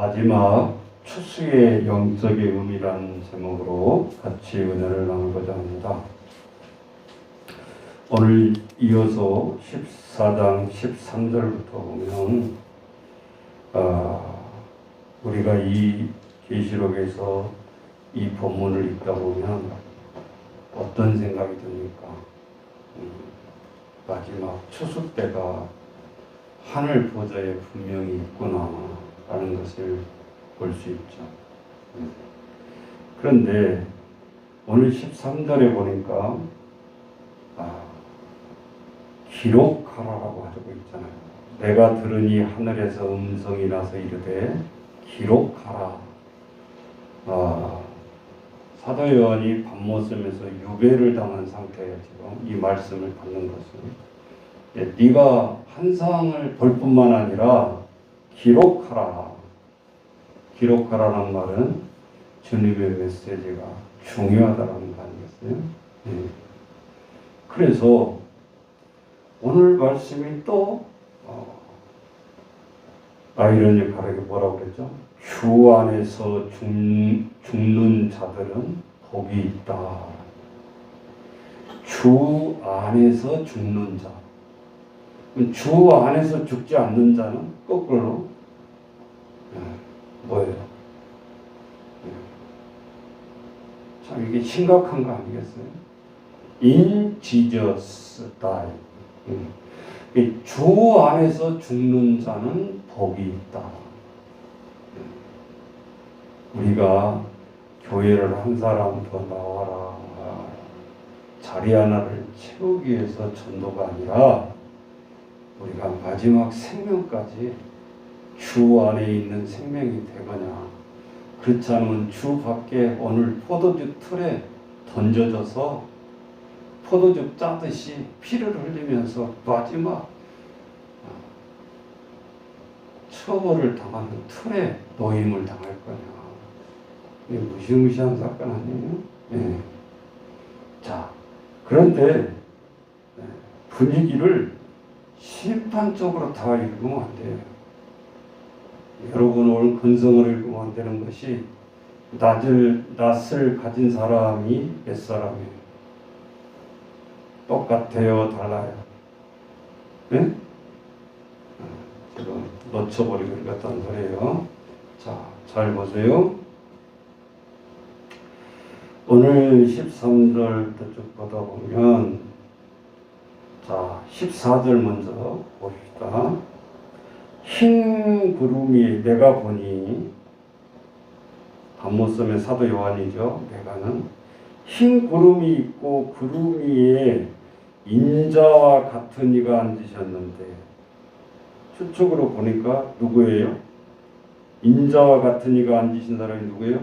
마지막 추수의 영적의 의미라는 제목으로 같이 은혜를 나누고자 합니다. 오늘 이어서 14장 13절부터 보면 우리가 이 계시록에서 이 본문을 읽다 보면 어떤 생각이 듭니까? 마지막 추수 때가 하늘 보좌에 분명히 있구나 라는 것을 볼 수 있죠. 그런데 오늘 13절에 보니까 기록하라라고 하고 있잖아요. 내가 들으니 하늘에서 음성이 나서 이르되 기록하라. 사도 요한이 밤모섬에서 유배를 당한 상태에 지금 이 말씀을 받는 것은 네가 환상을 볼 뿐만 아니라 기록하라. 기록하라는 말은 주님의 메시지가 중요하다는 거 아니겠어요? 그래서 오늘 말씀이 또 아이러니컬하게 뭐라고 그랬죠? 주 안에서 죽는 자들은 복이 있다. 주 안에서 죽는 자. 주 안에서 죽지 않는 자는 거꾸로 뭐예요? 참 이게 심각한 거 아니겠어요? In Jesus die. 주 안에서 죽는 자는 복이 있다. 우리가 교회를 한 사람 더 나와라. 자리 하나를 채우기 위해서 전도가 아니라 우리가 마지막 생명까지 주 안에 있는 생명이 되거냐. 그렇지 않으면 주 밖에 오늘 포도주 틀에 던져져서 포도주 짜듯이 피를 흘리면서 마지막 처벌을 당하는 틀에 노임을 당할 거냐. 이게 무시무시한 사건 아니에요? 네. 자, 그런데 분위기를 심판적으로 다 읽으면 안 돼요. 여러분 오늘 근성을 읽으면 안 되는 것이 낯을 가진 사람이 몇 사람이에요? 똑같아요? 달라요? 네? 지금 놓쳐버리고 읽었다는 소리예요. 자, 잘 보세요. 오늘 13절부터 쭉 보다 보면 자, 14절 먼저 봅시다. 흰 구름이 내가 보니 밤모섬의 사도 요한이죠. 내가는 흰 구름이 있고 구름 위에 인자와 같은 이가 앉으셨는데 추측으로 보니까 누구예요? 인자와 같은 이가 앉으신 사람이 누구예요?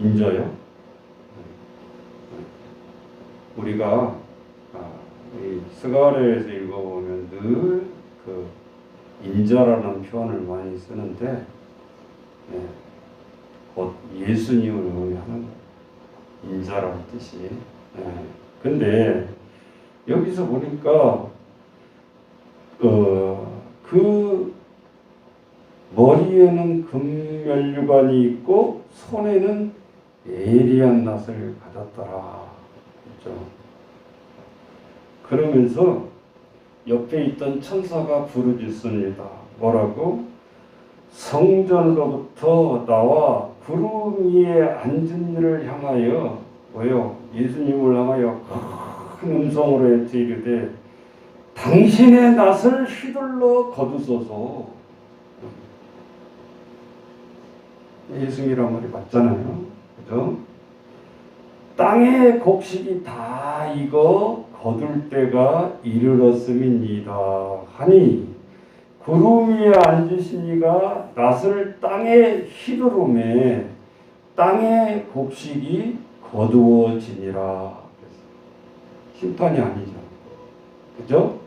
인자요? 우리가 이 스가랴에서 읽어보면 늘 그 인자라는 표현을 많이 쓰는데 곧 예수님을 의미하는 인자라는 뜻이. 근데 여기서 보니까 그 머리에는 금면류관이 있고 손에는 예리한 낫을 가졌더라. 그렇죠? 그러면서 옆에 있던 천사가 부르짖습니다. 뭐라고? 성전으로부터 나와 구름 위에 앉은 이를 향하여 뭐요? 예수님을 향하여 큰 음성으로 이르되 당신의 낫을 휘둘러 거두소서. 예수님이란 말이 맞잖아요. 그죠? 땅의 곡식이 다 익어 거둘 때가 이르렀음이니이다 하니 구름 위에 앉으신 이가 낫을 땅에 휘두르매 땅의 곡식이 거두어지니라. 심판이 아니죠. 그죠?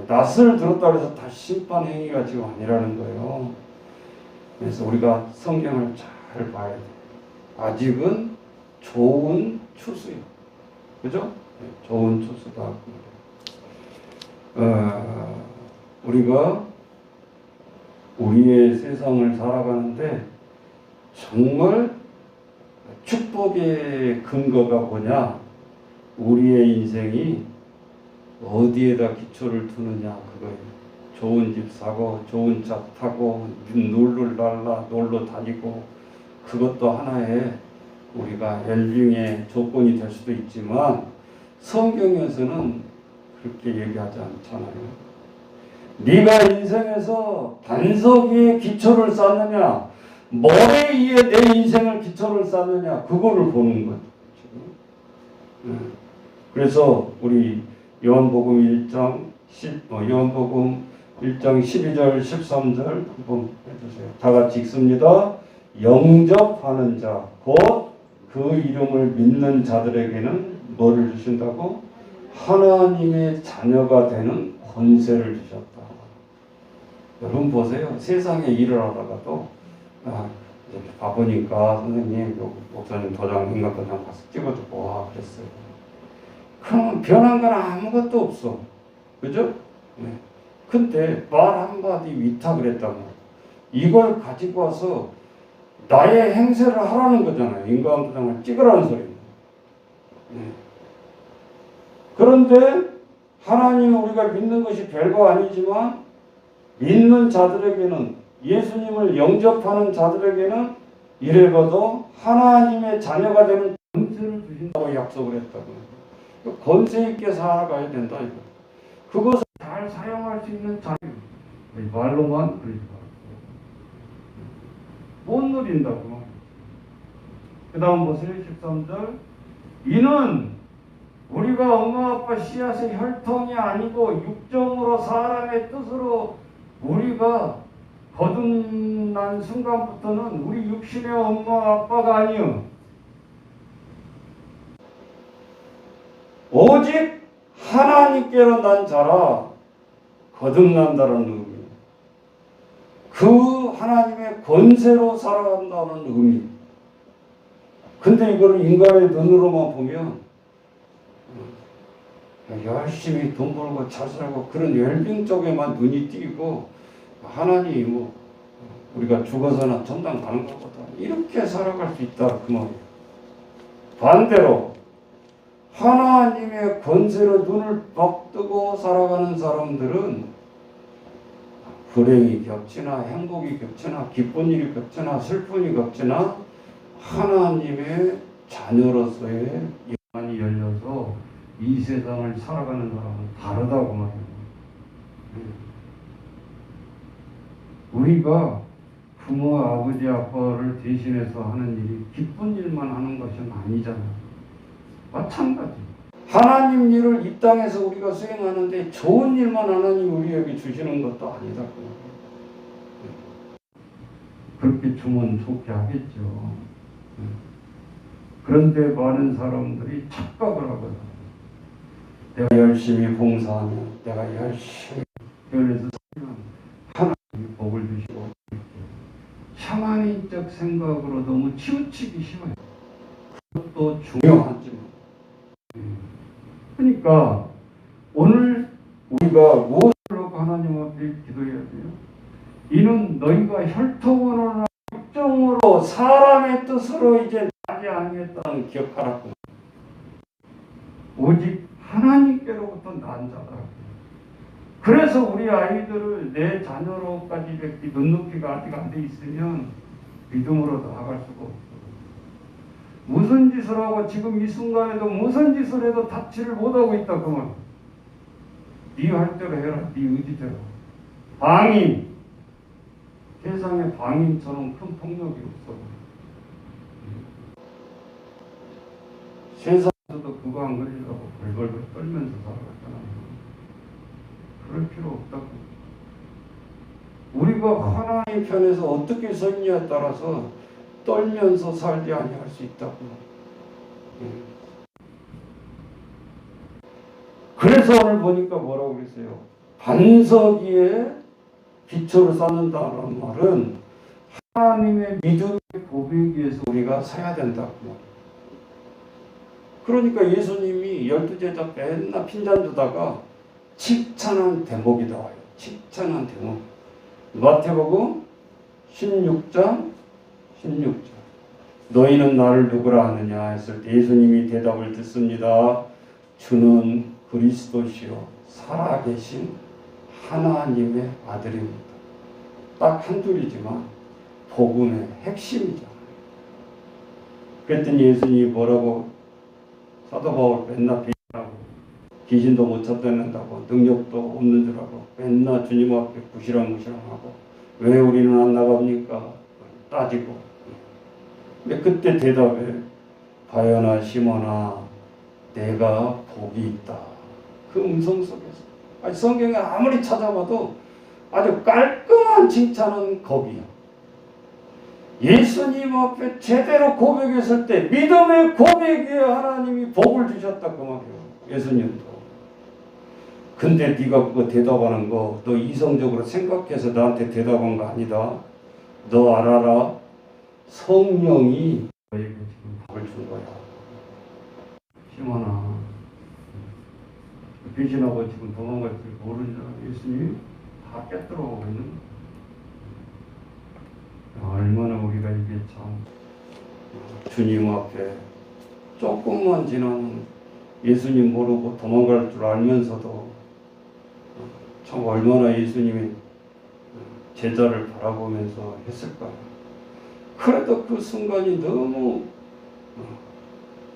낫을 들었다고 해서 다 심판 행위가 지금 아니라는 거예요. 그래서 우리가 성경을 잘 봐야 돼요. 아직은 좋은 추수요. 그죠? 좋은 추수다. 우리가 우리의 세상을 살아가는데 정말 축복의 근거가 뭐냐? 우리의 인생이 어디에다 기초를 두느냐 그거예요. 좋은 집 사고 좋은 차 타고 놀러 다니고 그것도 하나의 우리가 웰빙의 조건이 될 수도 있지만 성경에서는 그렇게 얘기하지 않잖아요. 네가 인생에서 반석 위에 기초를 쌓느냐 모래 위에 내 인생을 기초를 쌓느냐 그거를 보는 거죠. 그래서 우리 요한복음 1장 12절 13절 한번 해주세요. 다 같이 읽습니다. 영접하는 자 곧 그 이름을 믿는 자들에게는 뭐를 주신다고? 하나님의 자녀가 되는 권세를 주셨다. 여러분 보세요. 세상에 일을 하다가도 이렇게 바쁘니까 선생님 목사님 도장 인가 도장 가서 찍어주고 와 그랬어요. 그러면 변한 건 아무것도 없어. 그죠? 네. 근데 말 한마디 위탁을 했다면 이걸 가지고 와서 나의 행세를 하라는 거잖아요. 인간 도장을 찍으라는 소리예요. 네. 그런데 하나님을 우리가 믿는 것이 별거 아니지만 믿는 자들에게는 예수님을 영접하는 자들에게는 이래봐도 하나님의 자녀가 되는 권세를 주신다고 약속을 했다고. 권세 있게 살아가야 된다 이거. 그것을 잘 사용할 수 있는 자유. 말로만 누리지 말고. 못 누린다고. 그 다음 보세요. 13절. 이는 우리가 엄마 아빠 씨앗의 혈통이 아니고 육정으로 사람의 뜻으로 우리가 거듭난 순간부터는 우리 육신의 엄마 아빠가 아니요 오직 하나님께로 난 자라 거듭난다는 의미. 그 하나님의 권세로 살아간다는 의미. 근데 이거를 인간의 눈으로만 보면 열심히 돈 벌고 잘 살고 그런 웰빙 쪽에만 눈이 띄고 하나님 뭐 우리가 죽어서나 천당 가는 것보다 이렇게 살아갈 수 있다 그 말이에요. 반대로 하나님의 권세로 눈을 뻑 뜨고 살아가는 사람들은 불행이 겹치나 행복이 겹치나 기쁜 일이 겹치나 슬픈 일이 겹치나 하나님의 자녀로서의 영안이 열려서 이 세상을 살아가는 사람은 다르다고 말해요. 우리가 부모, 아버지, 아빠를 대신해서 하는 일이 기쁜 일만 하는 것은 아니잖아요. 마찬가지. 하나님 일을 이 땅에서 우리가 수행하는데 좋은 일만 하나님 우리에게 주시는 것도 아니다. 그렇게 주면 좋게 하겠죠. 그런데 많은 사람들이 착각을 하거든. 내가 열심히 봉사하면, 내가 열심히 교회에서 살면 하나님이 복을 주시고 샤머니적 생각으로 너무 치우치기 심해요. 그것도 중요하지만 그러니까 오늘 우리가 무엇을 하고 하나님 앞에 기도해야 돼요? 이는 너희가 혈통으로나 육정으로 사람의 뜻으로 이제 나지 아니했다는 기억하라고. 오직 하나님께로부터 난 자다. 그래서 우리 아이들을 내 자녀로까지 뵙기 눈높이가 아직 안 돼 있으면 믿음으로 나아갈 수가 없어. 무슨 짓을 하고 지금 이 순간에도 무슨 짓을 해도 답치를 못하고 있다 그러면 네 할 대로 해라. 네 의지대로. 방임. 세상에 방임처럼 큰 폭력이 없어. 세상에서도 그거 안 걸리려고 벌벌 떨면서 살아갔잖아요. 그럴 필요 없다고. 우리가 하나님 편에서 어떻게 서 있냐에 따라서 떨면서 살지 아니할 수 있다고. 그래서 오늘 보니까 뭐라고 그랬어요? 반석 위에 기초를 쌓는다는 말은 하나님의 믿음의 고백 위에서 우리가 서야 된다고. 그러니까 예수님이 12제자 맨날 핀잔 주다가 칭찬한 대목이 나와요. 칭찬한 대목. 마태복음 16장 16절. 너희는 나를 누구라 하느냐 했을 때 예수님이 대답을 듣습니다. 주는 그리스도시요 살아계신 하나님의 아들입니다. 딱 한 줄이지만 복음의 핵심이잖아요. 그랬더니 예수님이 뭐라고 사도 바울 맨날 비난하고 귀신도 못 쫓아낸다고 능력도 없는 줄 알고 맨날 주님 앞에 부시렁부시렁하고 왜 우리는 안 나갑니까? 따지고. 근데 그때 대답에 바요나 시몬아 내가 복이 있다. 그 음성 속에서 아니, 성경에 아무리 찾아봐도 아주 깔끔한 칭찬은 거기야. 예수님 앞에 제대로 고백했을 때 믿음의 고백에 하나님이 복을 주셨다 그 말이에요. 예수님도. 근데 네가 그거 대답하는 거 너 이성적으로 생각해서 나한테 대답한 거 아니다. 너 알아라. 성령이 너에게 지금 복을 준 거야. 시몬아 귀신하고 지금 도망갈 줄 모르는 줄 예수님이 다 깨뜨려오고 있는 얼마나 우리가 이게 참 주님 앞에 조금만 지나면 예수님 모르고 도망갈 줄 알면서도 참 얼마나 예수님이 제자를 바라보면서 했을까요? 그래도 그 순간이 너무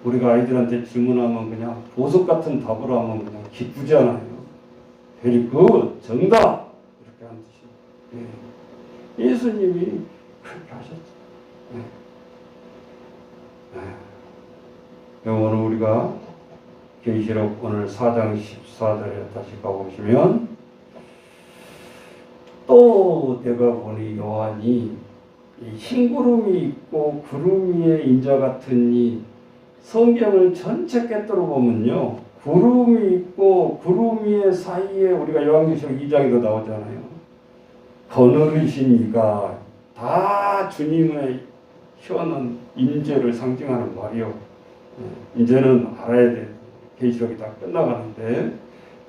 우리가 아이들한테 질문하면 그냥 보석 같은 답을 하면 그냥 기쁘지 않아요. very good, 정답! 이렇게 하는 뜻이에요. 예. 예수님이 그렇게 하셨죠. 예. 오늘 우리가 계시록 오늘 4장 14절에 다시 가보시면 또 내가 보니 요한이 흰 구름이 있고 구름 위에 인자 같으니 성경을 전체 깨뜨려 보면요. 구름이 있고 구름 위에 사이에 우리가 요한계시록 2장에도 나오잖아요. 거느리신 이가 다 주님의 희원한 임재를 상징하는 말이요. 이제는 알아야 돼. 계시록이 다 끝나가는데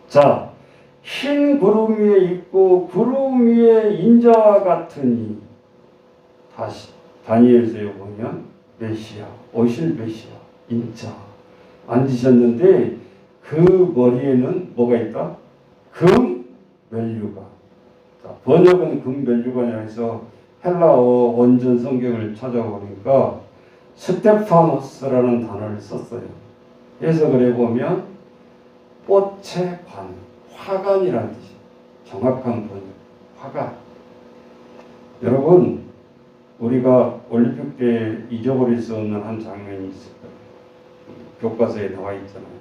자, 흰 구름 위에 있고 구름 위에 인자와 같으니 다시 다니엘서에 보면 메시아, 오실 메시아 인자 앉으셨는데 그 머리에는 뭐가 있다? 금 멜류관. 번역은 금 멜류관이라 해서 헬라어 원전 성경을 찾아보니까 스테파노스라는 단어를 썼어요. 해석을 해보면 꽃의 관, 화관이라는 뜻이에요. 정확한 번역, 화관. 여러분, 우리가 올림픽 때 잊어버릴 수 없는 한 장면이 있을 거예요. 교과서에 나와 있잖아요.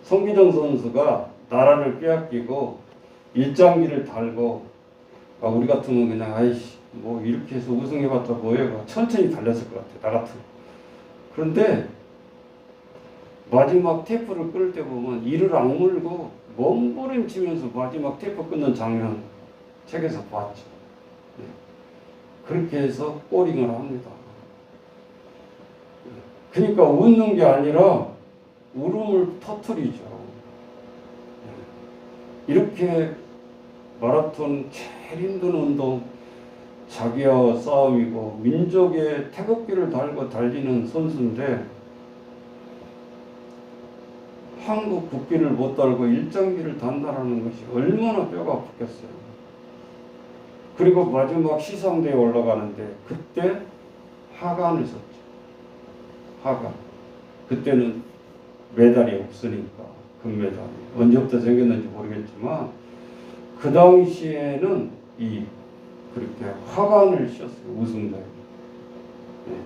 송기정 선수가 나라를 빼앗기고 일장기를 달고 우리 같으면 그냥 아이씨 뭐 이렇게 해서 우승해봤자 뭐예요? 천천히 달렸을 것 같아. 나 같으면. 그런데 마지막 테이프를 끊을 때 보면 이를 악물고 몸부림치면서 마지막 테이프 끊는 장면 책에서 봤죠. 그렇게 해서 꼬링을 합니다. 그러니까 웃는 게 아니라 울음을 터뜨리죠. 이렇게 마라톤 제일 힘든 운동, 자기와 싸움이고 민족의 태극기를 달고 달리는 선수인데 한국 국기를 못 달고 일장기를 단다라는 것이 얼마나 뼈가 아프겠어요. 그리고 마지막 시상대에 올라가는데 그때 하관을 썼죠. 하관. 그때는 메달이 없으니까 금메달이 언제부터 생겼는지 모르겠지만 그 당시에는 그렇게 화관을 씌웠어요. 우승자에. 네.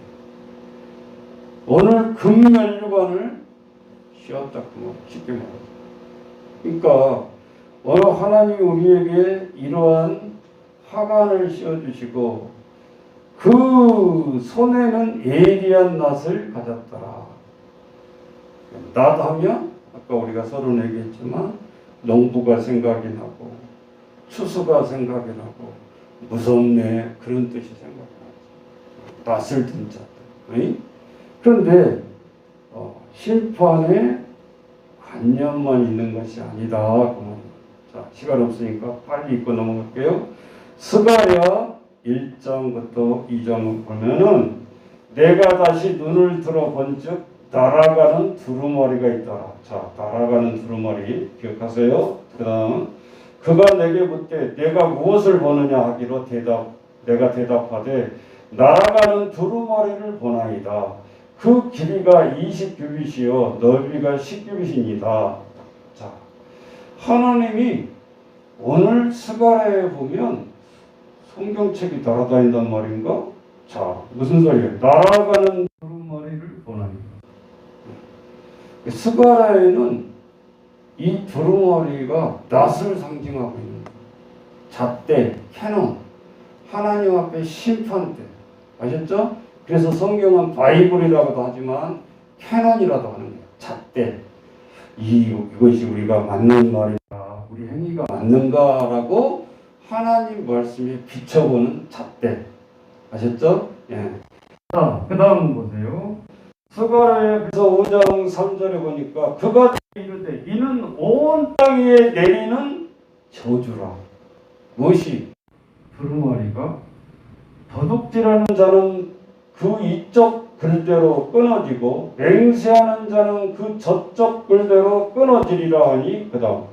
오늘 금면류관을 씌웠다 그 쉽게 말하죠. 그러니까 오늘 하나님이 우리에게 이러한 화관을 씌워주시고 그 손에는 예리한 낫을 가졌더라. 낫 하면 아까 우리가 서로 얘기했지만 농부가 생각이 나고 추수가 생각이 나고 무섭네 그런 뜻이 생각나죠. 낫을 든 자들. 그런데 심판에 관념만 있는 것이 아니다. 자, 시간 없으니까 빨리 읽고 넘어갈게요. 스가랴 1장부터 2장 보면은 내가 다시 눈을 들어 본즉 날아가는 두루마리가 있더라. 자, 날아가는 두루마리 기억하세요? 그 다음 그가 내게 묻되 내가 무엇을 보느냐 하기로 내가 대답하되 날아가는 두루마리를 보나이다. 그 길이가 20규빗이요 넓이가 10규빗이니이다. 자, 하나님이 오늘 스가랴에 보면 성경책이 날아다닌단 말인가? 자, 무슨 소리예요? 날아가는 두루마리를 보나이다. 스가랴에는 이 두루마리가 낯을 상징하고 있는 거예요. 잣대, 캐논, 하나님 앞에 심판대. 아셨죠? 그래서 성경은 바이블이라고도 하지만 캐논이라도 하는 거예요. 잣대. 이것이 우리가 맞는 말인가, 우리 행위가 맞는가라고 하나님 말씀에 비춰보는 잣대. 아셨죠? 예. 자, 그 다음 보세요. 스가랴에서 5장 3절에 보니까 그가 이르되 이는 온 땅에 내리는 저주라. 무엇이? 두루마리가 도둑질하는 자는 그 이쪽 글대로 끊어지고 맹세하는 자는 그 저쪽 글대로 끊어지리라 하니 그 다음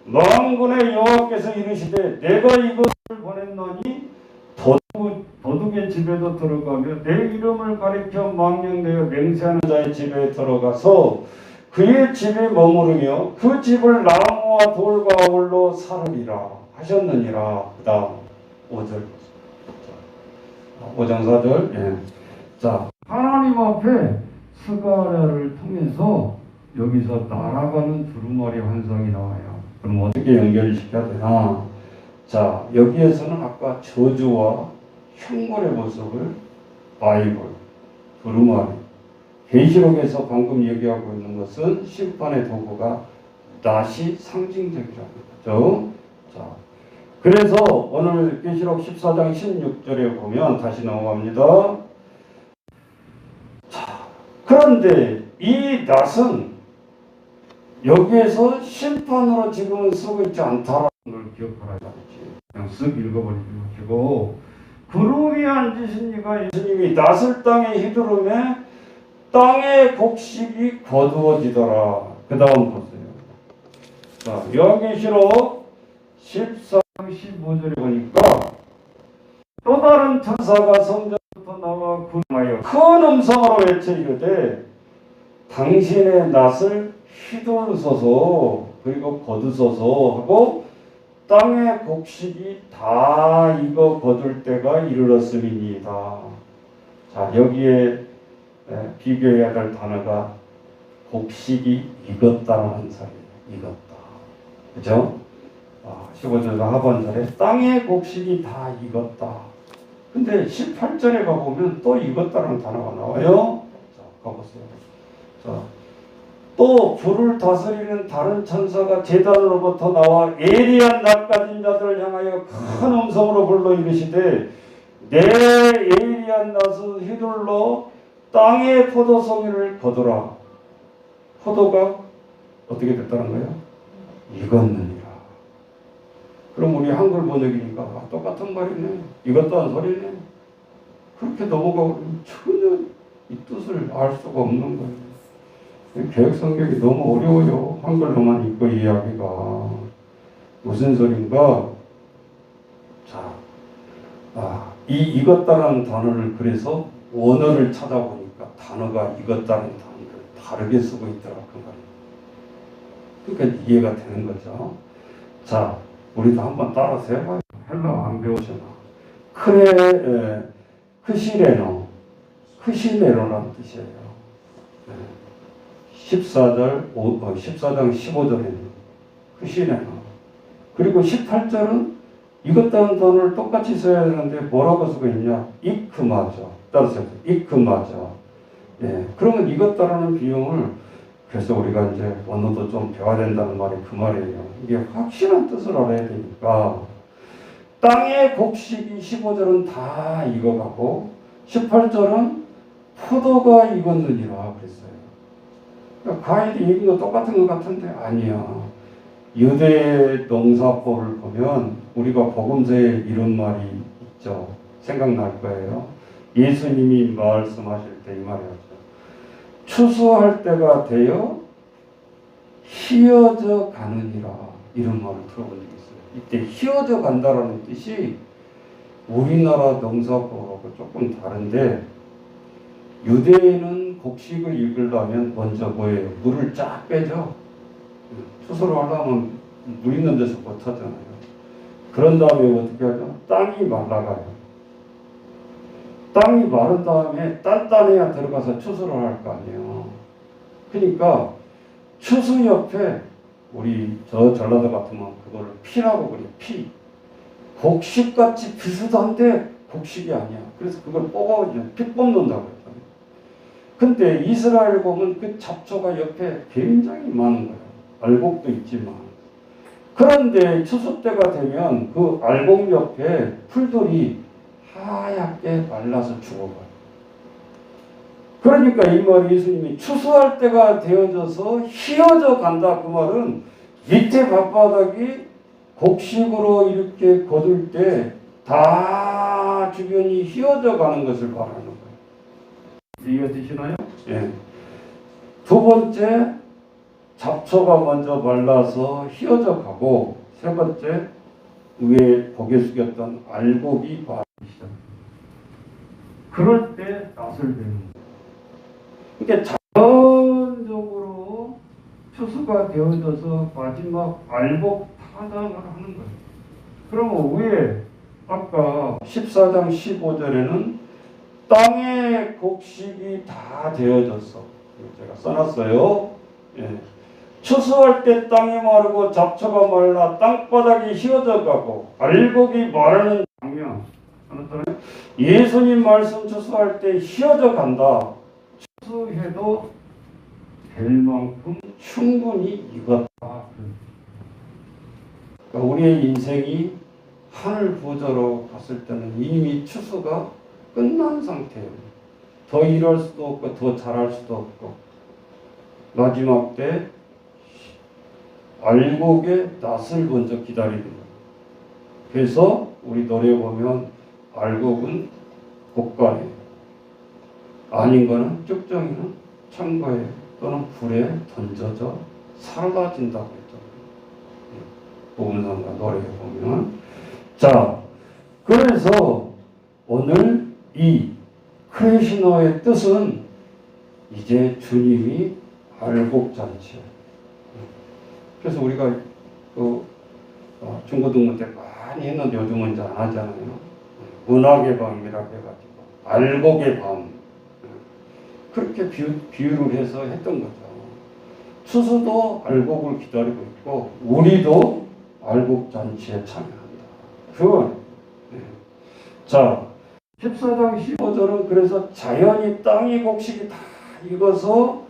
만군의 여호와께서 이르시되 내가 이것을 보냈노니 도둑의 집에도 들어가며 내 이름을 가리켜 망령되어 맹세하는 자의 집에 들어가서 그의 집에 머무르며 그 집을 나무와 돌과 홀로 사르리라 하셨느니라. 그 다음 5절 5장 4절. 예. 자, 하나님 앞에 스가랴를 통해서 여기서 날아가는 두루마리 환상이 나와요. 그럼 어떻게 연결시켜야 되나? 자, 여기에서는 아까 저주와 형벌의 모습을 바이블, 두루마리, 계시록에서 방금 얘기하고 있는 것은 심판의 도구가 낫이 상징적이라는 거죠. 자, 그래서 오늘 계시록 14장 16절에 보면 다시 넘어갑니다. 자, 그런데 이 낫은 여기에서 심판으로 지금은 쓰고 있지 않다라는 걸 기억하라. 그냥 쓱 읽어버리고 구름이 앉으신 이가 예수님이 낫을 땅에 휘두르매 땅의 곡식이 거두어지더라. 그 다음 보세요. 자, 요한계시록 14장 15절에 보니까 또 다른 천사가 성전부터 나와 군하여 큰 음성으로 외쳐 이르되 당신의 낫을 휘두르소서 그리고 거두소서 하고 땅의 곡식이 다 익어 거둘 때가 이르렀음이니이다. 자, 여기에 비교해야 될 단어가 곡식이 익었다는 사례예요. 익었다. 그죠? 15절 하반절에 땅의 곡식이 다 익었다. 근데 18절에 가보면 또 익었다는 단어가 나와요. 자, 가보세요. 자, 또 불을 다스리는 다른 천사가 제단으로부터 나와 예리한 낫 가진 자들을 향하여 큰 음성으로 불러 이르시되 내 예리한 낫을 휘둘러 땅의 포도송이를 거두라. 포도가 어떻게 됐다는 거예요? 익었느니라. 그럼 우리 한글 번역이니까 똑같은 말이네. 익었다는 소리네. 그렇게 넘어가고 전혀 이 뜻을 알 수가 없는 거예요. 개혁 성경이 너무 어려워요. 한글로만 읽고 이해하기가. 무슨 소린가? 자, 익었다라는 단어를 그래서 원어를 찾아보니까 단어가 익었다는 단어를 다르게 쓰고 있더라. 그러니까 이해가 되는 거죠. 자, 우리도 한번 따라서 해봐요. 헬라 안 배우잖아. 크시레노라는 뜻이에요. 14장 15절에는 크시레노. 그리고 18절은 익었다는 단어를 똑같이 써야 되는데 뭐라고 쓰고 있냐? 이크마죠. 따라서 이크마죠. 예, 그러면 익었다라는 비용을 그래서 우리가 이제 언어도 좀 배워야 된다는 말이 그 말이에요. 이게 확실한 뜻을 알아야 되니까 땅의 곡식이 15절은 다 익어가고 18절은 포도가 익었느니라 그랬어요. 그러니까 과일이 익은 거 똑같은 것 같은데 아니야. 유대 농사법을 보면 우리가 복음서에 이런 말이 있죠. 생각날 거예요. 예수님이 말씀하실 때 이 말이었죠. 추수할 때가 되어 희어져 가느니라. 이런 말을 들어본 적이 있어요. 이때 희어져 간다라는 뜻이 우리나라 농사법하고 조금 다른데, 유대인은 곡식을 익으려면 먼저 뭐예요? 물을 쫙 빼죠. 추수를 하려면 물 있는 데서 못하잖아요. 그런 다음에 어떻게 하죠? 땅이 말라가요. 땅이 마른 다음에 단단해야 들어가서 추수를 할 거 아니에요. 그러니까 추수 옆에 우리 저 전라도 같으면 그걸 피라고 그래요. 피. 곡식같이 비슷한데 곡식이 아니야. 그래서 그걸 뽑아오죠. 피 뽑는다고 했잖아요. 근데 이스라엘 보면 그 잡초가 옆에 굉장히 많은 거예요. 알곡도 있지만. 그런데 추수 때가 되면 그 알곡 옆에 풀들이 하얗게 말라서 죽어가요. 그러니까 이 말이 예수님이 추수할 때가 되어져서 희어져 간다. 그 말은 밑에 밭바닥이 곡식으로 이렇게 거둘 때 다 주변이 희어져 가는 것을 말하는 거예요. 이해되시나요? 예. 두 번째, 잡초가 먼저 말라서 희어져 가고, 세 번째, 위에 고개 숙였던 알곡이 바르기 시작합니다. 그럴 때 낯을 베는 거예요. 그러니까 자연적으로 추수가 되어져서 마지막 알곡 타당을 하는 거예요. 그러면 위에 아까 14장 15절에는 땅에 곡식이 다 되어졌어. 제가 써놨어요. 예. 추수할 때 땅이 마르고 잡초가 말라 땅바닥이 휘어져 가고 알곡이 마르는 장면. 예수님 말씀 추수할 때 휘어져 간다. 추수해도 될 만큼 충분히 익었다. 그러니까 우리의 인생이 하늘 부저로 갔을 때는 이미 추수가 끝난 상태예요. 더 일할 수도 없고 더 잘할 수도 없고, 마지막 때 알곡의 낯을 먼저 기다리는 거예요. 그래서 우리 노래 보면 알곡은 곡간에, 아닌 거는 쭉정이는 창고에 또는 불에 던져져 사라진다고 했잖아요. 복음성가 노래에 보면. 자, 그래서 오늘 이 크레시노의 뜻은 이제 주님이 알곡잔치예요. 그래서 우리가 중고등부 때 많이 했는데 요즘은 이제 안 하잖아요. 문학의 밤이라고 해가지고 알곡의 밤, 그렇게 비유를 해서 했던 거죠. 추수도 알곡을 기다리고 있고 우리도 알곡잔치에 참여한다. 그건 자, 14장 15절은 그래서 자연이 땅이 곡식이 다 익어서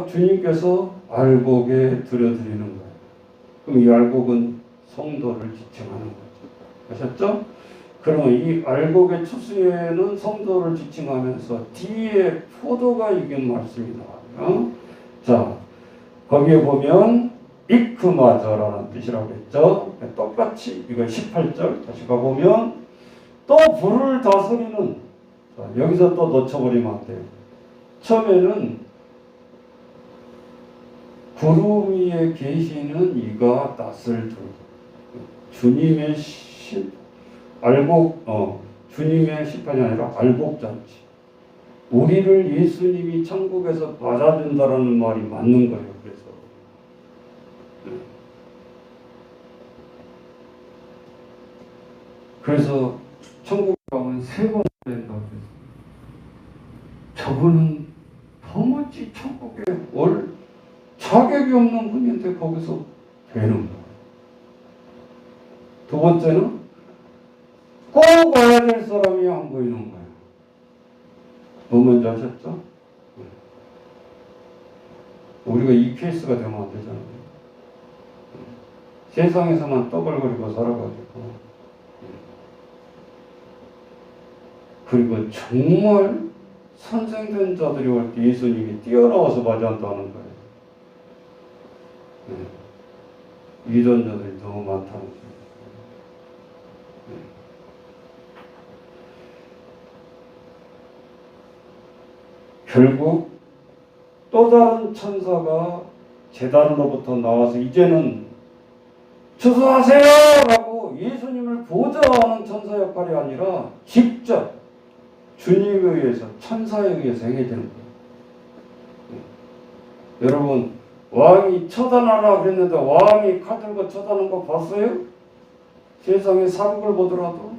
주님께서 알곡에 들여드리는 거예요. 그럼 이 알곡은 성도를 지칭하는 거죠. 아셨죠? 그러면 이 알곡의 추수에는 성도를 지칭하면서 뒤에 포도가 익은 말씀이 나와요. 자, 거기에 보면 이크마저라는 뜻이라고 했죠. 똑같이 이거 18절 다시 가보면 또 불을 다스리는, 자, 여기서 또 놓쳐버리면 안 돼요. 처음에는 구름 위에 계시는 이가 낯을 들고 주님의 주님의 심판이 아니라 알곡잔치. 우리를 예수님이 천국에서 맞아준다라는 말이 맞는 거예요. 그래서 천국 가면 3번 된다고 해서 저분은 도무지 천국에 올 자격이 없는 분인데 거기서 되는 거예요. 두 번째는 꼭 와야 될 사람이 안 보이는 거예요. 뭐 뭔지 아셨죠? 우리가 이 케이스가 되면 안 되잖아요. 세상에서만 떠벌거리고 살아가지고, 그리고 정말 선생된 자들이 올 때 예수님이 뛰어나와서 맞이한다는 거예요. 이론자들이 너무 많다는 거죠. 결국 또 다른 천사가 제단으로부터 나와서 이제는 추수하세요! 라고 예수님을 보좌하는 천사 역할이 아니라 직접 주님에 의해서 천사에 의해서 행해지는 거예요. 여러분 왕이 처단하라 그랬는데 왕이 칼 들고 처단한 거 봤어요? 세상에 사극을 보더라도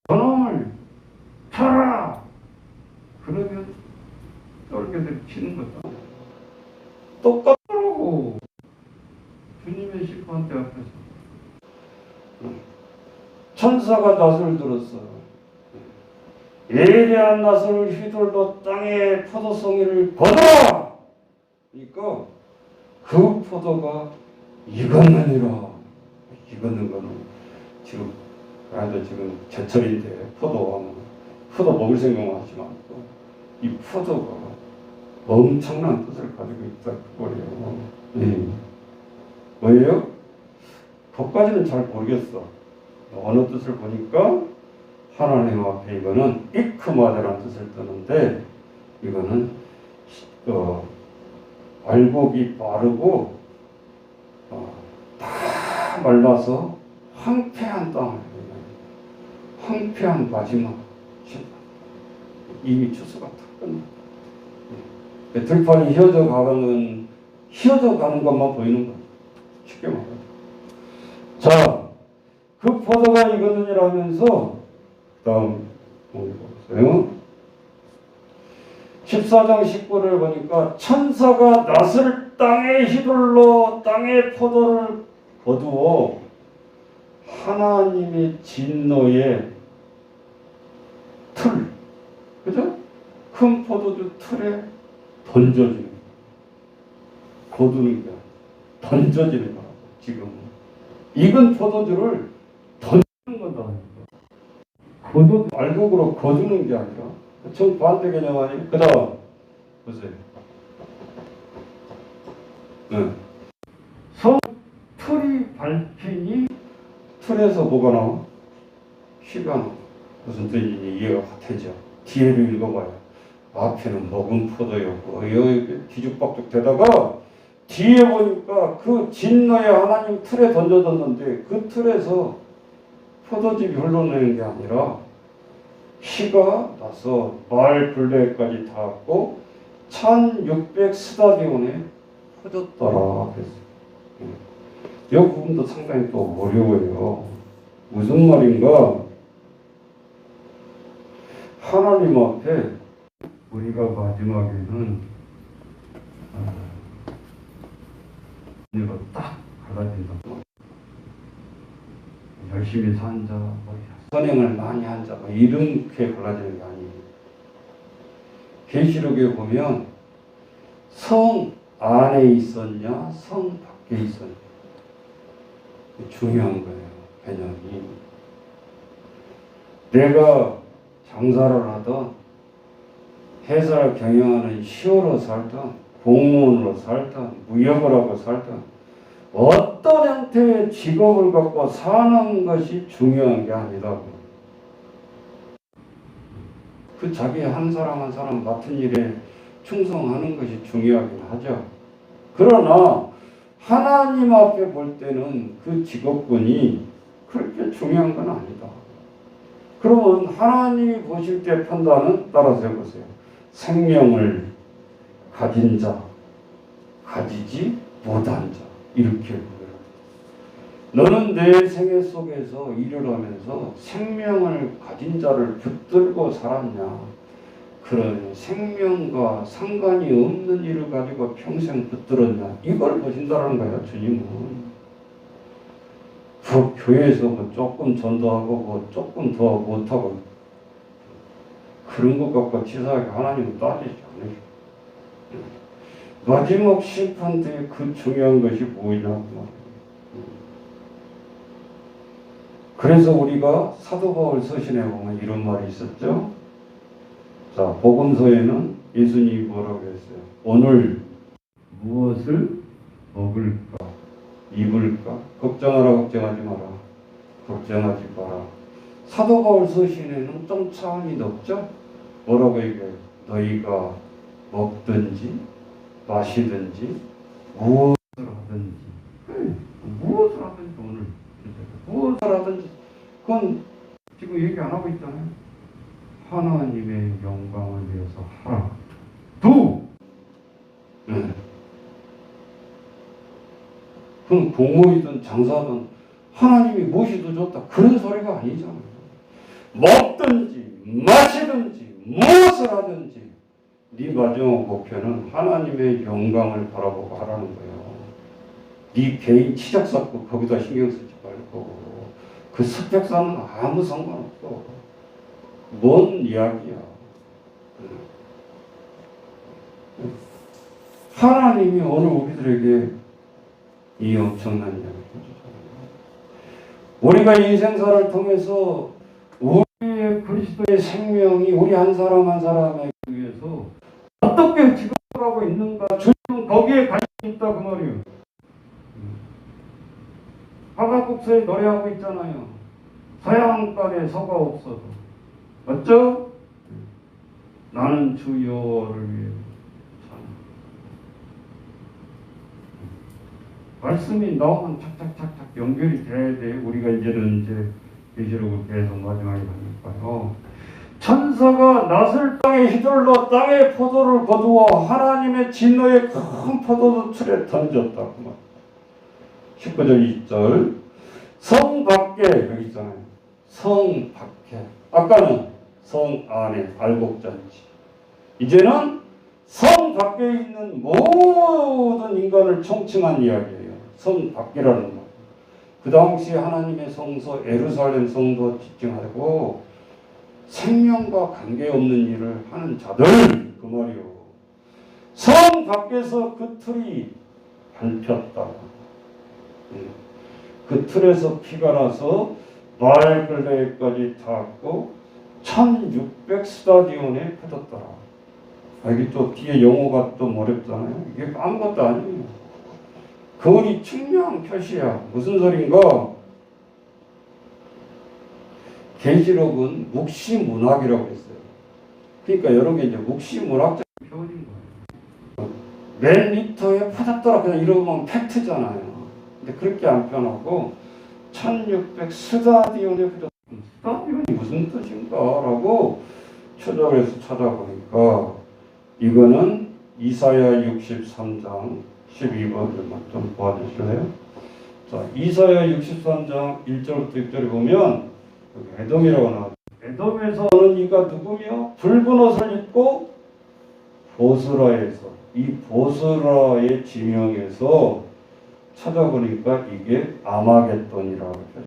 저놈을 쳐라! 그러면 똘개들 치는 거다. 똑같더라고. 주님의 심판대 앞에서 천사가 낫을 들었어. 예리한 낫을 휘둘러 땅에 포도송이를 거둬라! 그러니까 그 포도가 익었느니라. 익었는 거는 지금 제철인데 포도 먹을 생각만 하지 말고 이 포도가 엄청난 뜻을 가지고 있다 그 말이에요. 뭐예요? 그것까지는 잘 모르겠어. 어느 뜻을 보니까 하나님 앞에 이거는 이크마드라는 뜻을 뜨는데 이거는 알곡이 마르고 다 말라서 황폐한 땅을 황폐한 마지막 이미 추수가 다 끝났다. 들판이 휘어져 가는 것만 보이는 거예요. 쉽게 말하면. 자, 그 포도가 익었느니라 하면서 다음 보세요. 14장 19를 보니까 천사가 낫을 땅에 휘둘러 땅의 포도를 거두어 하나님의 진노의 틀, 그죠? 큰 포도주 틀에 던져지는, 거두는 게 아니라 던져지는 거라고. 지금 익은 포도주를 던지는 거다. 거두 알곡으로 거두는 게 아니라 정반대 개념 아니에요? 그 다음 보세요. 틀이 밟히니 틀에서 뭐가 나와? 피가 나와. 무슨 뜻인지 이해가 되죠. 뒤에를 읽어봐요. 앞에는 먹은 포도였고 여기 뒤죽박죽 되다가 뒤에 보니까 그 진노의 하나님 틀에 던져졌는데 그 틀에서 포도즙이 흘러내는 게 아니라 피가 나서 말 굴레까지 닿았고 1600 스타디온에 퍼졌더라 그랬어요. 이 부분도 상당히 또 어려워요. 무슨 말인가? 하나님 앞에 우리가 마지막에는 이로 딱 갈라진다. 열심히 산 자, 선행을 많이 한 자, 이렇게 갈라지는 게 아니에요. 계시록에 보면 성 안에 있었냐, 성 밖에 있었냐. 중요한 거예요, 개념이. 내가 장사를 하던, 회사를 경영하는 시호로 살던, 공무원으로 살던, 무역을 하고 살던, 어떤 형태의 직업을 갖고 사는 것이 중요한 게 아니다. 그 자기 한 사람 한 사람 맡은 일에 충성하는 것이 중요하긴 하죠. 그러나 하나님 앞에 볼 때는 그 직업군이 그렇게 중요한 건 아니다. 그러면 하나님이 보실 때 판단은 따라서 해보세요. 생명을 가진 자, 가지지 못한 자, 이렇게 보여요. 너는 내 생애 속에서 일을 하면서 생명을 가진 자를 붙들고 살았냐? 그런 생명과 상관이 없는 일을 가지고 평생 붙들었냐? 이걸 보신다는 거예요, 주님은. 그 교회에서 뭐 조금 전도하고 뭐 조금 더 못하고 그런 것 갖고 치사하게 하나님은 따지지 않으셔. 마지막 심판 때에 그 중요한 것이 뭐냐고. 그래서 우리가 사도 바울 서신에 보면 이런 말이 있었죠. 자, 복음서에는 예수님이 뭐라고 했어요? 오늘 무엇을 먹을까? 입을까? 걱정하라 걱정하지 마라. 걱정하지 마라. 사도 바울 서신에는 좀 차원이 높죠? 뭐라고 얘기해요? 너희가 먹든지 마시든지 무엇을 하든지 무엇을 하든지 오늘 무엇을 하든지 그건 지금 얘기 안 하고 있잖아요. 하나님의 영광을 위해서 하라. 그건 공무이든 장사든 하나님이 무엇이 더 좋다 그런 소리가 아니잖아요. 먹든지 마시든지 무엇을 하든지 네 마지막 목표는 하나님의 영광을 바라보고 하라는 거예요. 네 개인 치적 쌓고 거기다 신경 쓰지 말고 그 스펙사는 아무 상관없어. 뭔 이야기야. 하나님이 오늘 우리들에게 이 엄청난 이야기를 해주잖아요. 우리가 인생사를 통해서 우리의 그리스도의 생명이 우리 한 사람 한 사람에게 위해서 어떻게 지금 하고 있는가 주님 거기에 관심이 있다 그 말이에요. 하박국서에 노래하고 있잖아요. 서양간에 서가 없어도 맞죠? 나는 주 여호와를 위해 말씀이 나오면 착착착착 연결이 돼야 돼. 우리가 이제는 계시록을 계속 마지막에 가니까요. 천사가 낫을 땅에 휘둘러 땅에 포도를 거두어 하나님의 진노의 큰 포도주 틀에 던졌다. 19절 20절 성 밖에 여기 있잖아요. 성 밖에 아까는 성 안에 알곡잔치 이제는 성 밖에 있는 모든 인간을 총칭한 이야기예요. 성 밖이라는 말. 그 당시 하나님의 성소 예루살렘 성도 집중하고 생명과 관계없는 일을 하는 자들 그 말이요. 성 밖에서 그 틀이 밟혔다. 그 틀에서 피가 나서 말글레까지 닿았고 1600 스타디온에 퍼졌더라. 여기 또 뒤에 용어가 또 어렵잖아요. 이게 아무것도 아니에요. 거리 측량 표시야. 무슨 소린가? 계시록은 묵시문학이라고 했어요. 그러니까 이런 게 이제 묵시문학적 표현인 거예요. 몇 미터에 퍼졌더라 그냥 이러면 팩트잖아요. 근데 그렇게 안 표현하고 1600 스타디온에 퍼졌다. 스타디온이 무슨 뜻인가? 라고 초작해서 찾아보니까 이거는 이사야 63장 12번만 좀 보아주실래요? 자, 이사야 63장 1절부터 6절에 보면 여기 에돔이라고 나와요. 에돔에서는 이가 누구며 붉은 옷을 입고 보스라에서 이 보스라의 지명에서 찾아보니까 이게 아마겟돈이라고 했어요.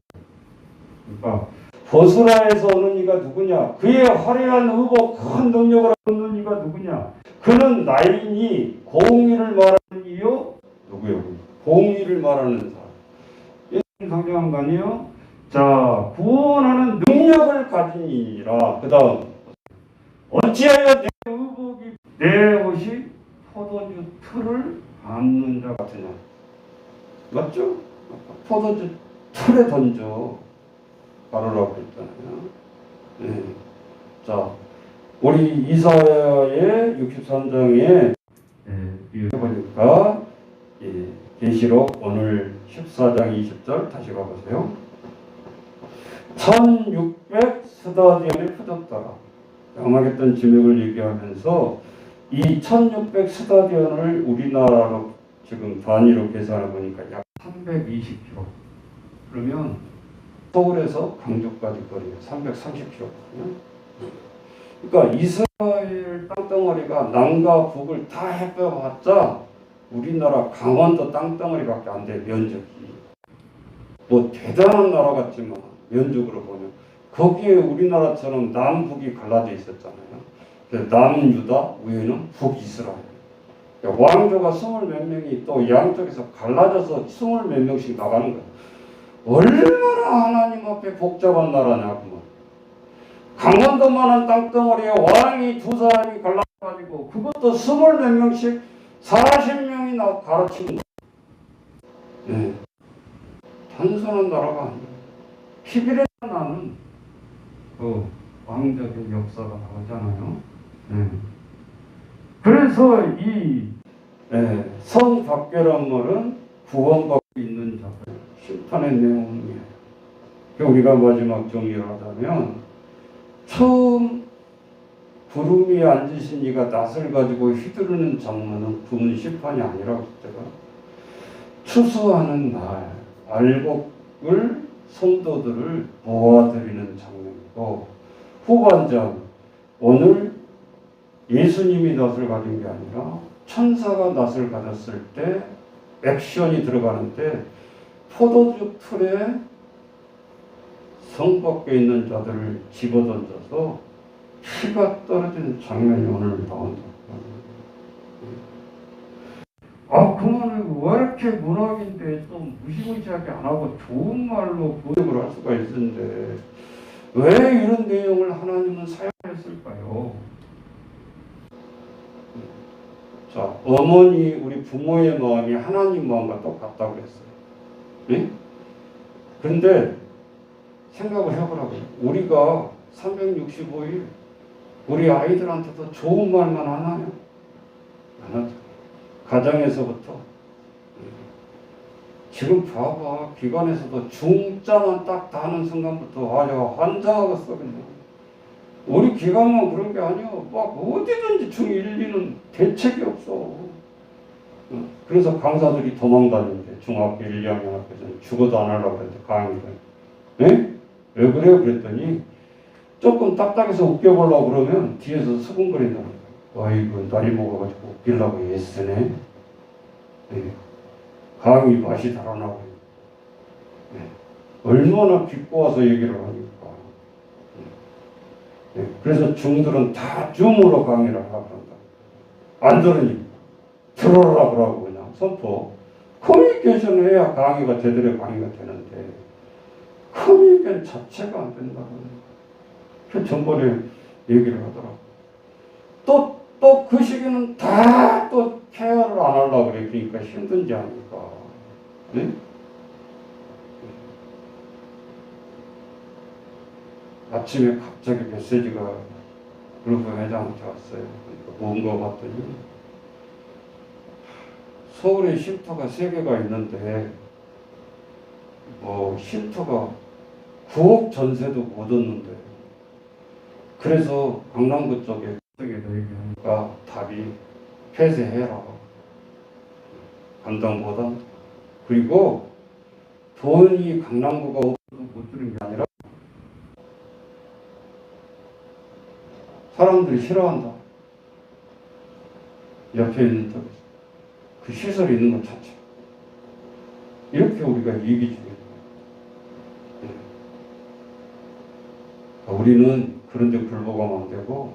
그러니까 보스라에서 오는 이가 누구냐? 그의 화려한 의복 큰 능력을 얻는 이가 누구냐? 그는 나인이 공의를 말하는 이요? 누구요? 공의를 말하는 사람. 예수님 상징한 거 아니에요? 자, 구원하는 능력을 가진 이라. 그 다음 어찌하여 내 의복이 내 옷이 포도주 틀을 밟는 자 같으냐? 맞죠? 포도주 틀에 던져 바로라고 했잖아요. 네. 자, 우리 이사야의 63장에 해보니까 계시록 오늘 14장 20절 다시 가보세요. 1600 스타디온에 퍼졌더라. 아마겟돈 지명을 얘기하면서 이 1600 스타디온을 우리나라로 지금 단위로 계산해 보니까 약 320km. 그러면 서울에서 광주까지 거리가 330km거든요. 그러니까 이스라엘 땅덩어리가 남과 북을 다 해봐봤자 우리나라 강원도 땅덩어리밖에 안 돼. 면적이 뭐 대단한 나라 같지만 면적으로 보면 거기에 우리나라처럼 남북이 갈라져 있었잖아요. 그래서 남유다 위에는 북이스라엘. 왕조가 20몇 명이 또 양쪽에서 갈라져서 20몇 명씩 나가는 거예요. 얼마나 하나님 앞에 복잡한 나라냐구만. 강원도만한 땅덩어리에 왕이 두 사람이 갈라가지고 그것도 20몇 명씩 40명이 가르치는 거예요. 네. 단순한 나라가 아니에요. 피비레 나는 그 왕적인 역사가 나오잖아요. 네. 그래서 이 성박괴란 말은 구원받고 있는 자들 심판의 내용이에요. 우리가 마지막 정리를 하자면 처음 구름이 앉으신 이가 낫을 가지고 휘두르는 장면은 구원 심판이 아니라고 했다가 추수하는 날 알곡을 성도들을 모아드리는 장면이고 후반전 오늘 예수님이 낫을 가진 게 아니라 천사가 낫을 가졌을 때 액션이 들어가는데 포도주 틀에 성 밖에 있는 자들을 집어던져서 피가 떨어지는 장면이 오늘 나온다. 그만하고 왜 이렇게 문학인데 좀 무시무시하게 안 하고 좋은 말로 보답을 할 수가 있는데 왜 이런 내용을 하나님은 사용했을까요? 자, 어머니 우리 부모의 마음이 하나님 마음과 똑같다고 그랬어요. 네? 그런데 생각을 해보라고요. 우리가 365일 우리 아이들한테도 좋은 말만 하나요? 안 하죠. 가정에서부터. 지금 봐봐. 기관에서도 중자만 딱 다는 순간부터 내가 환장하겠어 그냥. 우리 기관만 그런 게 아니야. 막 어디든지 중1, 2는 대책이 없어. 그래서 강사들이 도망다니는데 중학교 1, 2학년 앞에서는 죽어도 안 하려고 그랬는데 강의를. 네? 왜 그래요? 그랬더니 조금 딱딱해서 웃겨보려고 그러면 뒤에서 수근거린다는 거예요. 아이고 나이 먹어가지고 웃기려고 애쓰네. 네. 강의 맛이 달아나고 네. 얼마나 비꼬아서 얘기를 하니까. 네. 그래서 중들은 다 줌으로 강의를 하고 그런다. 안 들으니 들어라 그러고 그냥 선포. 커뮤니케이션을 해야 강의가 제대로 강의가 되는데 커뮤니케이션 자체가 안 된다고. 그 전번에 얘기를 하더라고. 또 그 시기는 다 또 케어를 안 하려고 그래. 그러니까 힘든지 아니까. 네? 아침에 갑자기 메시지가 그룹 회장한테 왔어요. 그러니까 뭔가 봤더니 서울에 쉼터가 3개가 있는데 쉼터가 9억 전세도 못 얻는데 그래서 강남구 쪽에 얘기하니까 답이 폐쇄해라. 감당보다. 그리고 돈이 강남구가 없어서 못 주는 게 아니라 사람들이 싫어한다. 옆에 있는 그 시설이 있는 것 자체. 이렇게 우리가 얘기 중에 우리는 그런데 불복하면 안 되고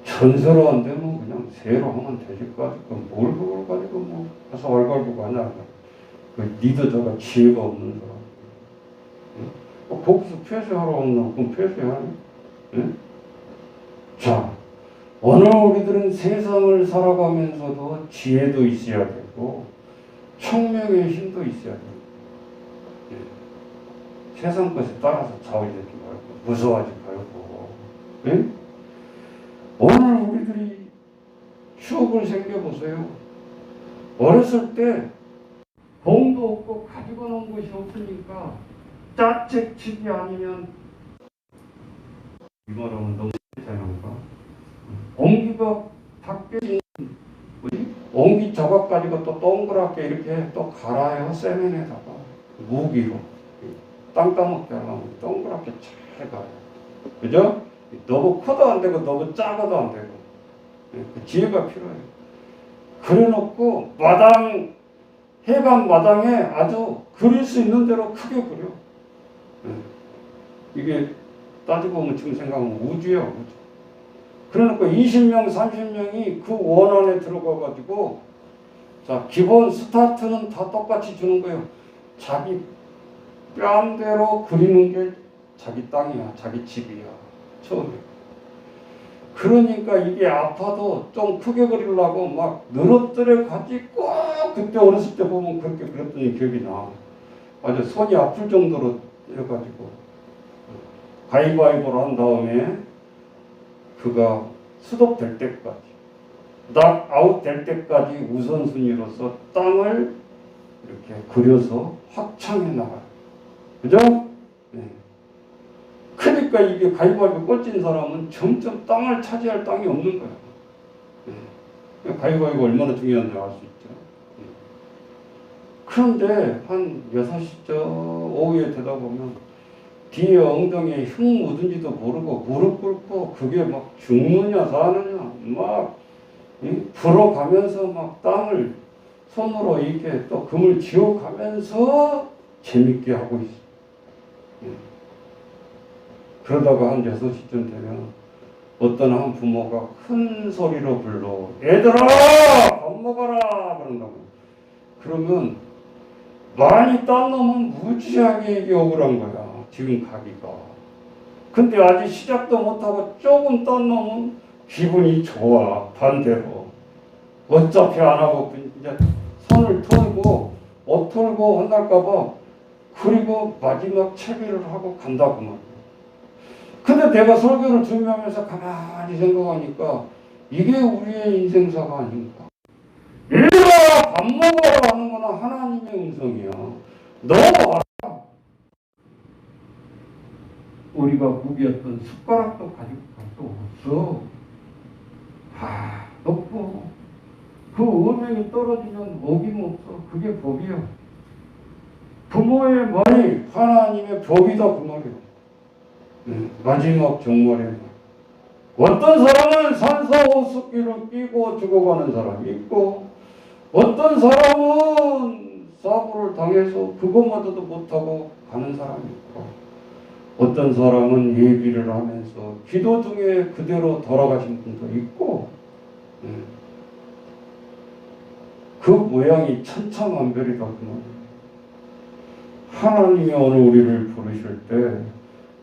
전세로 안 되면 그냥 세로 하면 되니까 뭘 그걸 가지고 가서 얼갈고 하냐. 그 리더자가 지혜가 없는 사람. 거기서 폐쇄하러 온다. 그럼 폐쇄하니? 네? 자, 오늘 우리들은 세상을 살아가면서도 지혜도 있어야 되고 청명의 힘도 있어야 돼요. 네. 세상 것에 따라서 좌우되지 말고 무서워하지 말고. 네? 오늘 우리들이 추억을 생겨보세요. 어렸을 때 돈도 없고 가지고 놓은 것이 없으니까 짜책집이 아니면 이 말하면 너무 세상인가? 옹기가 밖에 옹기 조각가지고 또 동그랗게 이렇게 또 갈아요. 세면에다가 무기로 땅 따먹게 하려면 동그랗게 잘 가요. 그죠? 너무 커도 안 되고 너무 작아도 안 되고 그 지혜가 필요해요. 그래놓고 해관 마당에 아주 그릴 수 있는 대로 크게 그려. 이게 따지고 보면 지금 생각하면 우주야, 우주. 그러니까 20명, 30명이 그 원 안에 들어가가지고, 자, 기본 스타트는 다 똑같이 주는 거예요. 자기 뺨대로 그리는 게 자기 땅이야, 자기 집이야, 처음에. 그러니까 이게 아파도 좀 크게 그리려고 막 늘어뜨려 가지고, 그때 어렸을 때 보면 그렇게 그렸더니 기억이 나. 아주 손이 아플 정도로 해가지고 가위바위보를 한 다음에 그가 수독될 때까지, 낙아웃 될 때까지 우선순위로서 땅을 이렇게 그려서 확장해 나가요. 그죠? 네. 그러니까 이게 가위바위보 꼴찐 사람은 점점 땅을 차지할 땅이 없는 거야. 네. 가위바위보 얼마나 중요한지 알 수 있죠. 네. 그런데 한 6시쯤 오후에 되다 보면 뒤에 엉덩이에 흉 묻은지도 모르고 무릎 꿇고 그게 막 죽느냐 사느냐 막 불어가면서 막 땅을 손으로 이렇게 또 금을 지어가면서 재밌게 하고 있어. 그러다가 한 6시쯤 되면 어떤 한 부모가 큰 소리로 불러, 얘들아 밥 먹어라 그런다고. 그러면 많이 딴 놈은 무지하게 이게 억울한 거야. 지금 가기가. 근데 아직 시작도 못하고 조금 딴 놈은 기분이 좋아. 반대로 어차피 안 하고 이제 손을 털고 옷 털고 혼날까봐 그리고 마지막 채비를 하고 간다고 말이야. 근데 내가 설교를 준비하면서 가만히 생각하니까 이게 우리의 인생사가 아닌가. 얘들아 밥 먹으러 하는 거나 하나님의 음성이야. 너 알아. 우리가 무기였던 숟가락도 가지고 갈 수 없어. 없고 그 음행이 떨어지면 먹임없어. 그게 법이야. 부모의 말이 하나님의 법이다 그 말이야. 마지막 종말에 어떤 사람은 산사호숫길을 끼고 죽어가는 사람이 있고 어떤 사람은 사고를 당해서 그것마저도 못하고 가는 사람이 있고 어떤 사람은 예비를 하면서 기도 중에 그대로 돌아가신 분도 있고 그 모양이 천차만별이다 그 말이에요. 하나님이 오늘 우리를 부르실 때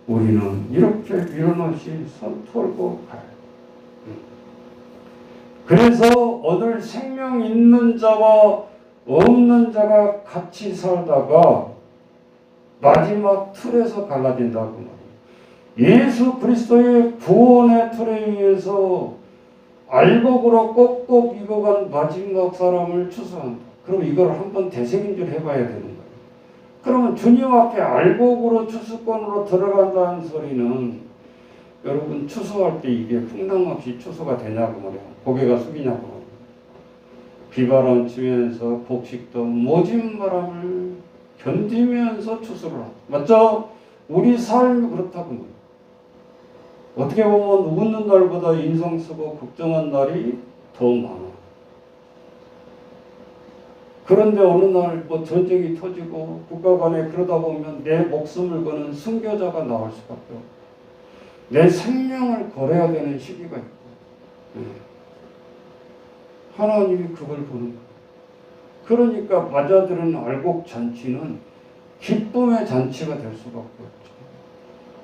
우리는 이렇게 밀어넣이 손 털고 가요. 그래서 얻을 생명 있는 자와 없는 자가 같이 살다가 마지막 틀에서 갈라진다고 말이에요. 예수 그리스도의 구원의 틀에 의해서 알곡으로 꼭꼭 익어간 마지막 사람을 추수한다. 그럼 이걸 한번 대생인줄 해봐야 되는 거예요. 그러면 주님 앞에 알곡으로 추수권으로 들어간다는 소리는 여러분 추수할 때 이게 풍랑 없이 추수가 되냐고 말이에요. 고개가 숙이냐고 말이에요. 비바람 치면서 복식도 모진 바람을 견디면서 추수를 한다. 맞죠? 우리 삶이 그렇다고 말이에요. 어떻게 보면 웃는 날보다 인상 쓰고 걱정한 날이 더 많아. 그런데 어느 날 뭐 전쟁이 터지고 국가 간에 그러다 보면 내 목숨을 거는 순교자가 나올 수밖에 없고 내 생명을 걸어야 되는 시기가 있고 하나님이 그걸 보는 거예요. 그러니까 맞아들은 알곡 잔치는 기쁨의 잔치가 될 수밖에 없죠.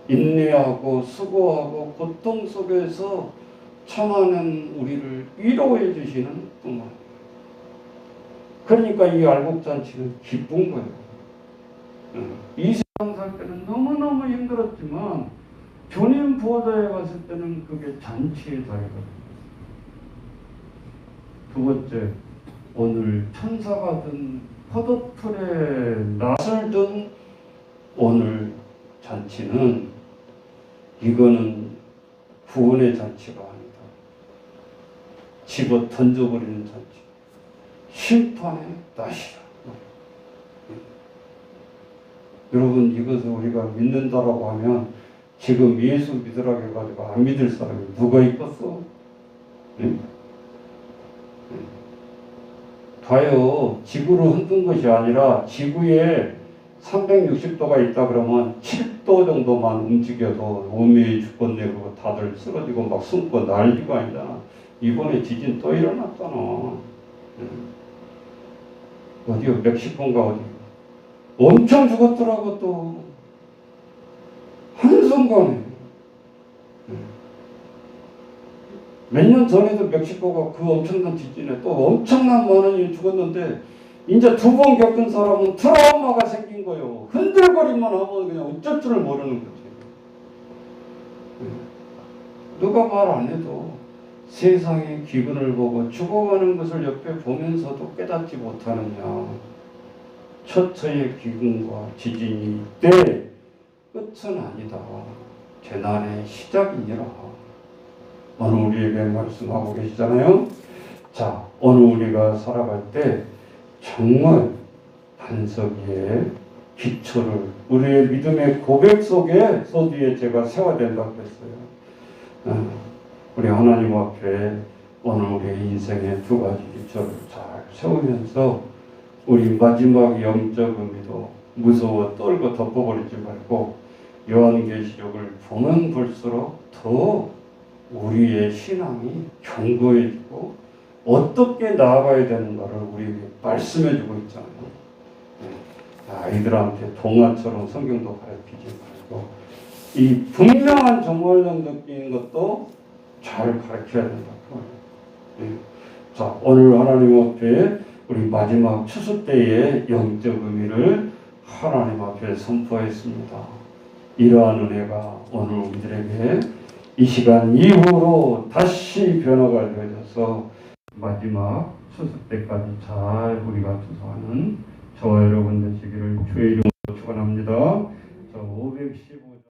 인내하고 수고하고 고통 속에서 참아낸 우리를 위로해 주시는 뿐만. 그러니까 이 알곡잔치는 기쁜 거예요. 이 세상 살 때는 너무너무 힘들었지만 주님 보좌에 갔을 때는 그게 잔치의 자리거든요. 두 번째, 오늘 천사가 든 포도틀에 낫을 든 오늘 잔치는 이거는 구원의 잔치가 아니다. 집어 던져버리는 잔치. 심판의 낫이다. 여러분 이것을 우리가 믿는다라고 하면 지금 예수 믿으라고 해가지고 안 믿을 사람이 누가 있겠어? 봐요. 지구를 흔든 것이 아니라 지구에 360도가 있다 그러면 7도 정도만 움직여도 우매히 죽겠네 그러고 다들 쓰러지고 막 숨고 난리가 아니잖아. 이번에 지진 또 일어났잖아. 어디요? 멕시코인가 어디? 엄청 죽었더라고 또. 한순간에. 몇 년 전에도 멕시코가 그 엄청난 지진에 또 엄청난 많은 인이 죽었는데 이제 두 번 겪은 사람은 트라우마가 생긴 거예요. 흔들거리만 하면 그냥 어쩔 줄을 모르는 거지. 누가 말 안 해도 세상의 기근을 보고 죽어가는 것을 옆에 보면서도 깨닫지 못하느냐. 처처의 기근과 지진이 이때 끝은 아니다. 재난의 시작이니라. 오늘 우리에게 말씀하고 계시잖아요. 자, 오늘 우리가 살아갈 때 정말 반석 위에 기초를 우리의 믿음의 고백 속에 서두에 제가 세워야 된다고 했어요. 우리 하나님 앞에 오늘 우리의 인생의 두 가지 기초를 잘 세우면서 우리 마지막 영적 의미도 무서워 떨고 덮어버리지 말고 요한계시록을 보면 볼수록 더 우리의 신앙이 견고해지고 어떻게 나아가야 되는가를 우리에게 말씀해주고 있잖아요. 아이들한테 동화처럼 성경도 가르치지 말고 이 분명한 정말력 느끼는 것도 잘 가르쳐야 된다고. 자, 오늘 하나님 앞에 우리 마지막 추수 때의 영적 의미를 하나님 앞에 선포했습니다. 이러한 은혜가 오늘 우리들에게 이 시간 이후로 다시 변화가 되어져서 마지막 추수 때까지 잘 우리가 추수하는 저와 여러분 되시기를 주의 이름으로